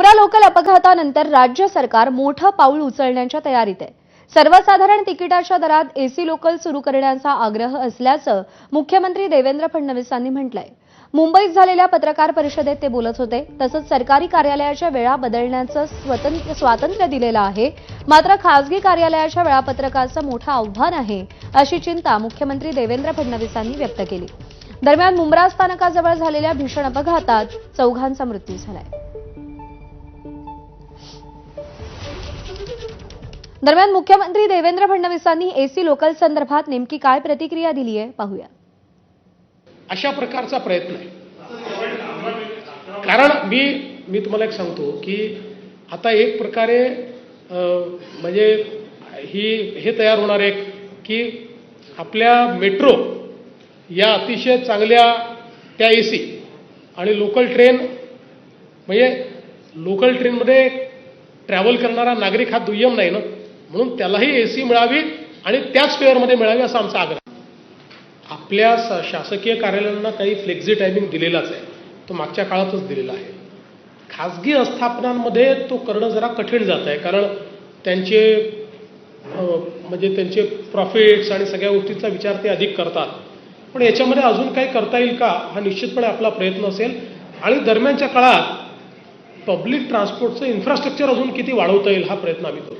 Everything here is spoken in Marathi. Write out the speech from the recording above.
मुंब्रा लोकल अपघातानंतर राज्य सरकार मोठं पाऊल उचलण्याच्या तयारीत आहे। सर्वसाधारण तिकिटाच्या दरात एसी लोकल सुरू करण्याचा आग्रह असल्याचं मुख्यमंत्री देवेंद्र फडणवीसांनी म्हटलंय। मुंबईत झालेल्या पत्रकार परिषदेत ते बोलत होते। तसंच सरकारी कार्यालयाच्या वेळा बदलण्याचं स्वातंत्र्य दिलेलं आहे, मात्र खासगी कार्यालयाच्या वेळापत्रकाचं मोठं आव्हान आहे, अशी चिंता मुख्यमंत्री देवेंद्र फडणवीसांनी व्यक्त केली। दरम्यान मुंब्रा स्थानकाजवळ झालेल्या भीषण अपघातात 4 मृत्यू झालाय। दरम्यान मुख्यमंत्री देवेंद्र फडणवीसांनी एसी लोकल संदर्भात नेमकी काय प्रतिक्रिया दिली आहे पाहूया। अशा प्रकारचा प्रयत्न आहे, कारण मी तुम्हाला एक सांगतो की आता एक प्रकारे म्हणजे हे तयार होणार आहे की आपल्या मेट्रो या अतिशय चांगल्या त्या एसी आणि लोकल ट्रेन, म्हणजे लोकल ट्रेनमध्ये ट्रॅव्हल करणारा नागरिक हा दुय्यम नाही ना, म्हणून त्यालाही एसी मिळावी आणि त्याच फेअरमध्ये मिळावी असा आमचा आग्रह। आपल्या शासकीय कार्यालयांना काही फ्लेक्झी टायमिंग दिलेलाच आहे, तो मागच्या काळातच दिलेला आहे। खासगी आस्थापनांमध्ये तो करणं जरा कठीण जात आहे, कारण त्यांचे म्हणजे त्यांचे प्रॉफिट्स आणि सगळ्या गोष्टींचा विचार ते अधिक करतात। पण याच्यामध्ये अजून काही करता येईल का, हा निश्चितपणे आपला प्रयत्न असेल। आणि दरम्यानच्या काळात पब्लिक ट्रान्सपोर्टचं इन्फ्रास्ट्रक्चर अजून किती वाढवता येईल हा प्रयत्न आम्ही करू।